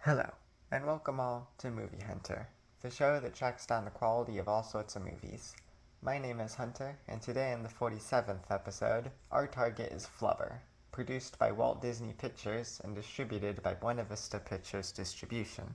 Hello, and welcome all to Movie Hunter, the show that tracks down the quality of all sorts of movies. My name is Hunter, and today in the 47th episode, our target is Flubber, produced by Walt Disney Pictures and distributed by Buena Vista Pictures Distribution.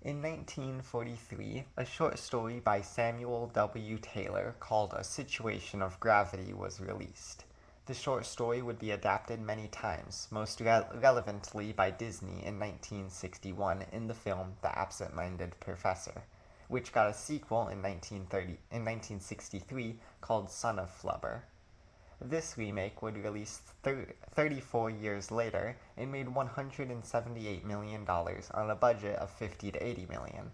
In 1943, a short story by Samuel W. Taylor called A Situation of Gravity was released. The short story would be adapted many times, most relevantly by Disney in 1961 in the film The Absent-Minded Professor, which got a sequel in 1963 called Son of Flubber. This remake would release 34 years later and made $178 million on a budget of $50 to $80 million.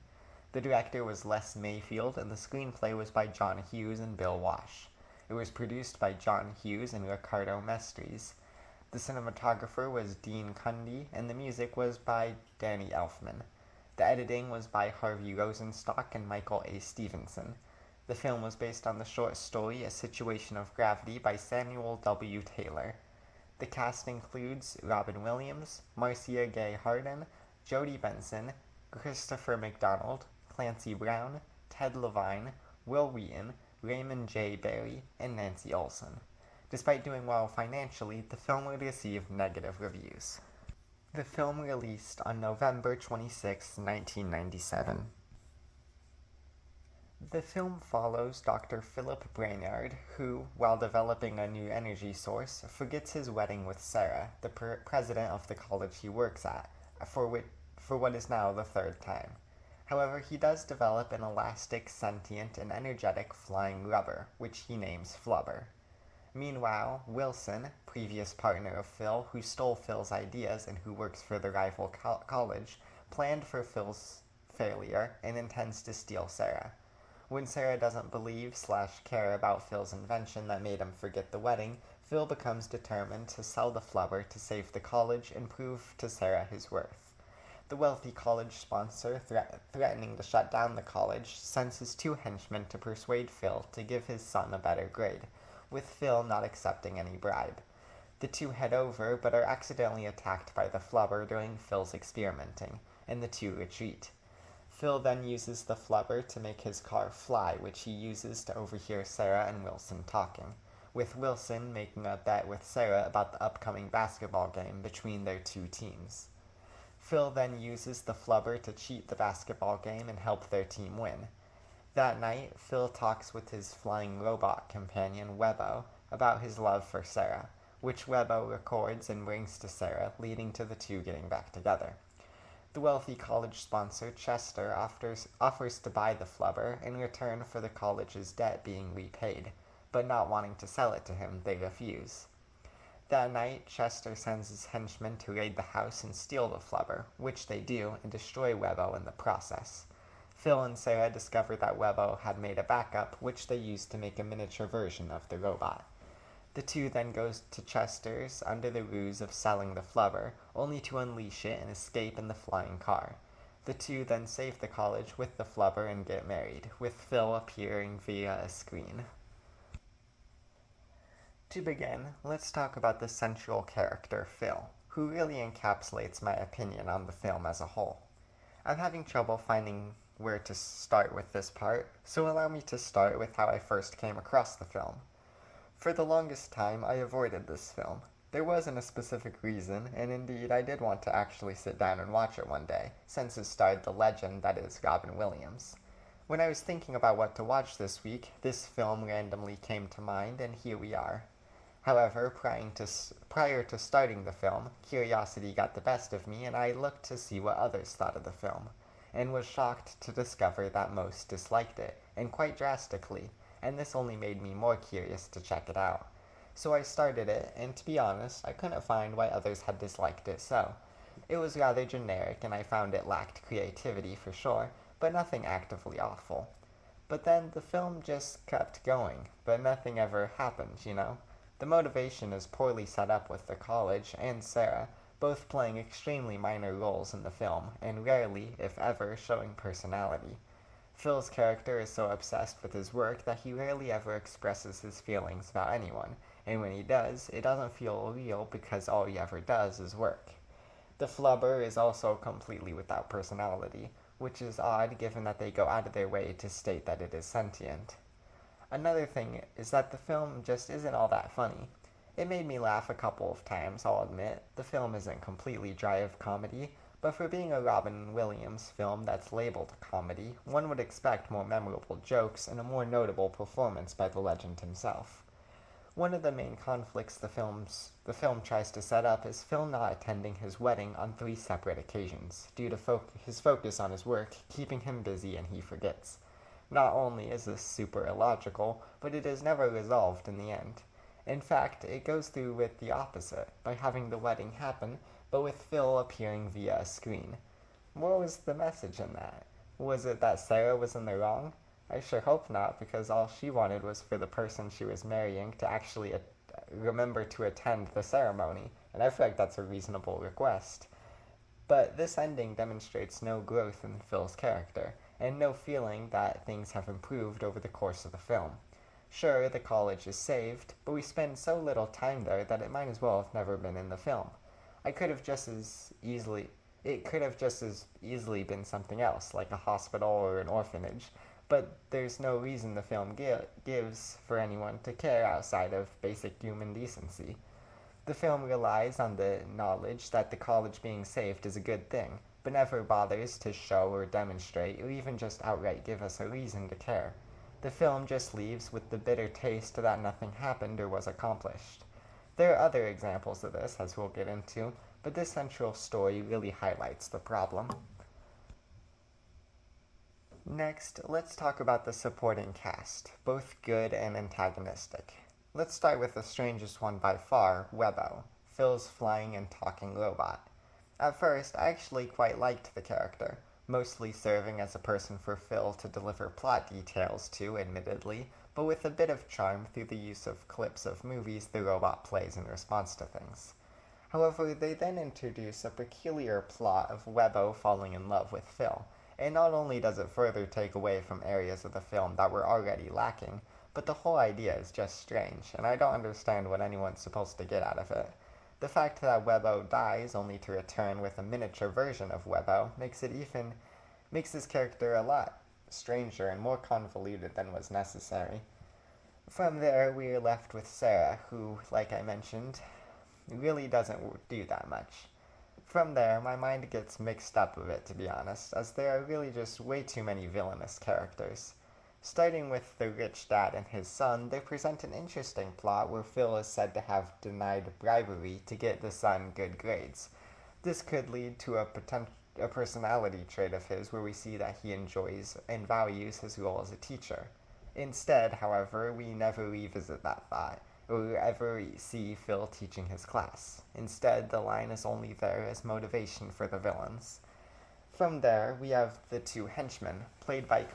The director was Les Mayfield and the screenplay was by John Hughes and Bill Walsh. It was produced by John Hughes and Ricardo Mestres. The cinematographer was Dean Cundy and the music was by Danny Elfman. The editing was by Harvey Rosenstock and Michael A. Stevenson. The film was based on the short story A Situation of Gravity by Samuel W. Taylor. The cast includes Robin Williams, Marcia Gay Harden, Jodie Benson, Christopher McDonald, Clancy Brown, Ted Levine, Will Wheaton, Raymond J. Barry, and Nancy Olson. Despite doing well financially, the film would receive negative reviews. The film released on November 26, 1997. The film follows Dr. Philip Brainard, who, while developing a new energy source, forgets his wedding with Sarah, the president of the college he works at, for what is now the third time. However, he does develop an elastic, sentient, and energetic flying rubber, which he names Flubber. Meanwhile, Wilson, previous partner of Phil, who stole Phil's ideas and who works for the rival college, planned for Phil's failure and intends to steal Sarah. When Sarah doesn't believe/care about Phil's invention that made him forget the wedding, Phil becomes determined to sell the Flubber to save the college and prove to Sarah his worth. The wealthy college sponsor, threatening to shut down the college, sends his two henchmen to persuade Phil to give his son a better grade, with Phil not accepting any bribe. The two head over, but are accidentally attacked by the Flubber during Phil's experimenting, and the two retreat. Phil then uses the Flubber to make his car fly, which he uses to overhear Sarah and Wilson talking, with Wilson making a bet with Sarah about the upcoming basketball game between their two teams. Phil then uses the Flubber to cheat the basketball game and help their team win. That night, Phil talks with his flying robot companion, Webbo, about his love for Sarah, which Webbo records and brings to Sarah, leading to the two getting back together. The wealthy college sponsor, Chester, offers to buy the Flubber in return for the college's debt being repaid, but not wanting to sell it to him, they refuse. That night, Chester sends his henchmen to raid the house and steal the Flubber, which they do, and destroy Webbo in the process. Phil and Sarah discover that Webbo had made a backup, which they used to make a miniature version of the robot. The two then goes to Chester's under the ruse of selling the Flubber, only to unleash it and escape in the flying car. The two then save the college with the Flubber and get married, with Phil appearing via a screen. To begin, let's talk about the central character, Phil, who really encapsulates my opinion on the film as a whole. I'm having trouble finding where to start with this part, so allow me to start with how I first came across the film. For the longest time, I avoided this film. There wasn't a specific reason, and indeed I did want to actually sit down and watch it one day, since it starred the legend that is Robin Williams. When I was thinking about what to watch this week, this film randomly came to mind, and here we are. However, prior to starting the film, curiosity got the best of me, and I looked to see what others thought of the film, and was shocked to discover that most disliked it, and quite drastically, and this only made me more curious to check it out. So I started it, and to be honest, I couldn't find why others had disliked it so. It was rather generic, and I found it lacked creativity for sure, but nothing actively awful. But then the film just kept going, but nothing ever happened, you know? The motivation is poorly set up with the college and Sarah, both playing extremely minor roles in the film, and rarely, if ever, showing personality. Phil's character is so obsessed with his work that he rarely ever expresses his feelings about anyone, and when he does, it doesn't feel real because all he ever does is work. The Flubber is also completely without personality, which is odd given that they go out of their way to state that it is sentient. Another thing is that the film just isn't all that funny. It made me laugh a couple of times, I'll admit. The film isn't completely dry of comedy, but for being a Robin Williams film that's labeled comedy, one would expect more memorable jokes and a more notable performance by the legend himself. One of the main conflicts the film tries to set up is Phil not attending his wedding on three separate occasions, due to his focus on his work keeping him busy and he forgets. Not only is this super illogical, but it is never resolved in the end. In fact, it goes through with the opposite, by having the wedding happen, but with Phil appearing via a screen. What was the message in that? Was it that Sarah was in the wrong? I sure hope not, because all she wanted was for the person she was marrying to actually remember to attend the ceremony, and I feel like that's a reasonable request. But this ending demonstrates no growth in Phil's character, and no feeling that things have improved over the course of the film. Sure, the college is saved, but we spend so little time there that it might as well have never been in the film. I could have just as easily It could have just as easily been something else, like a hospital or an orphanage, but there's no reason the film gives for anyone to care outside of basic human decency. The film relies on the knowledge that the college being saved is a good thing, but never bothers to show or demonstrate or even just outright give us a reason to care. The film just leaves with the bitter taste that nothing happened or was accomplished. There are other examples of this, as we'll get into, but this central story really highlights the problem. Next, let's talk about the supporting cast, both good and antagonistic. Let's start with the strangest one by far, Webbo, Phil's flying and talking robot. At first, I actually quite liked the character, mostly serving as a person for Phil to deliver plot details to, admittedly, but with a bit of charm through the use of clips of movies the robot plays in response to things. However, they then introduce a peculiar plot of Webbo falling in love with Phil, and not only does it further take away from areas of the film that were already lacking, but the whole idea is just strange, and I don't understand what anyone's supposed to get out of it. The fact that Webbo dies only to return with a miniature version of Webbo makes his character a lot stranger and more convoluted than was necessary. From there, we are left with Sarah, who, like I mentioned, really doesn't do that much. From there, my mind gets mixed up a bit, to be honest, as there are really just way too many villainous characters. Starting with the rich dad and his son, they present an interesting plot where Phil is said to have denied bribery to get the son good grades. This could lead to a personality trait of his where we see that he enjoys and values his role as a teacher. Instead, however, we never revisit that thought, or ever see Phil teaching his class. Instead, the line is only there as motivation for the villains. From there, we have the two henchmen, played by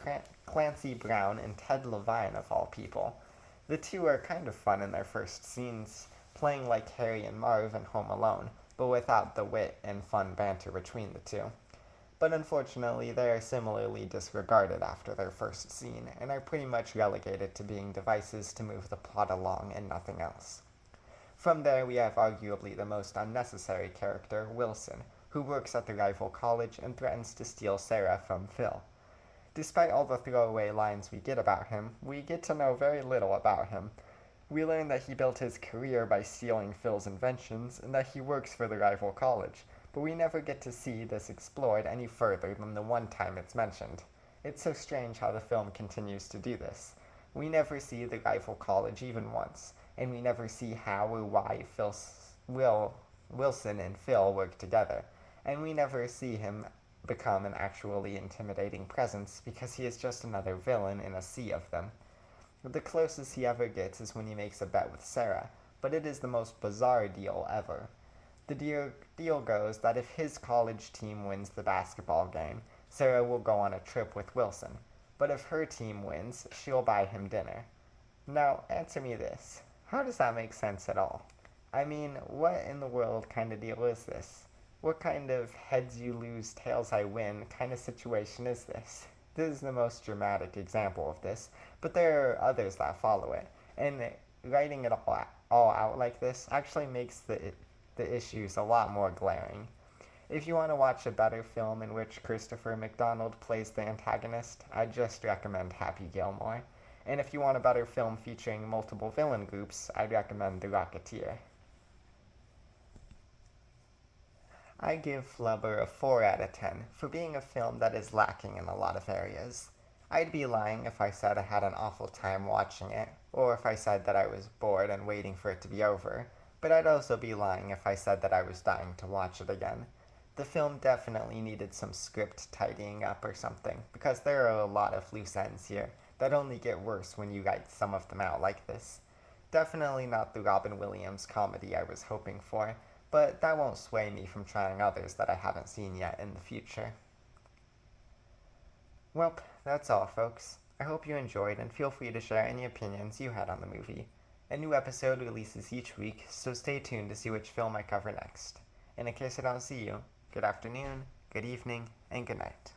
Clancy Brown and Ted Levine of all people. The two are kind of fun in their first scenes, playing like Harry and Marv in Home Alone, but without the wit and fun banter between the two. But unfortunately, they are similarly disregarded after their first scene, and are pretty much relegated to being devices to move the plot along and nothing else. From there, we have arguably the most unnecessary character, Wilson, who works at the rival college and threatens to steal Sarah from Phil. Despite all the throwaway lines we get about him, we get to know very little about him. We learn that he built his career by stealing Phil's inventions, and that he works for the rival college, but we never get to see this explored any further than the one time it's mentioned. It's so strange how the film continues to do this. We never see the rival college even once, and we never see how or why Wilson and Phil work together, and we never see him become an actually intimidating presence because he is just another villain in a sea of them. The closest he ever gets is when he makes a bet with Sarah, but it is the most bizarre deal ever. The deal goes that if his college team wins the basketball game, Sarah will go on a trip with Wilson, but if her team wins, she'll buy him dinner. Now, answer me this. How does that make sense at all? I mean, what in the world kind of deal is this? What kind of heads you lose, tails I win kind of situation is this? This is the most dramatic example of this, but there are others that follow it, and writing it all out like this actually makes the issues a lot more glaring. If you want to watch a better film in which Christopher McDonald plays the antagonist, I'd just recommend Happy Gilmore. And if you want a better film featuring multiple villain groups, I'd recommend The Rocketeer. I give Flubber a 4 out of 10 for being a film that is lacking in a lot of areas. I'd be lying if I said I had an awful time watching it, or if I said that I was bored and waiting for it to be over, but I'd also be lying if I said that I was dying to watch it again. The film definitely needed some script tidying up or something, because there are a lot of loose ends here that only get worse when you write some of them out like this. Definitely not the Robin Williams comedy I was hoping for, but that won't sway me from trying others that I haven't seen yet in the future. Welp, that's all, folks. I hope you enjoyed, and feel free to share any opinions you had on the movie. A new episode releases each week, so stay tuned to see which film I cover next. And in case I don't see you, good afternoon, good evening, and good night.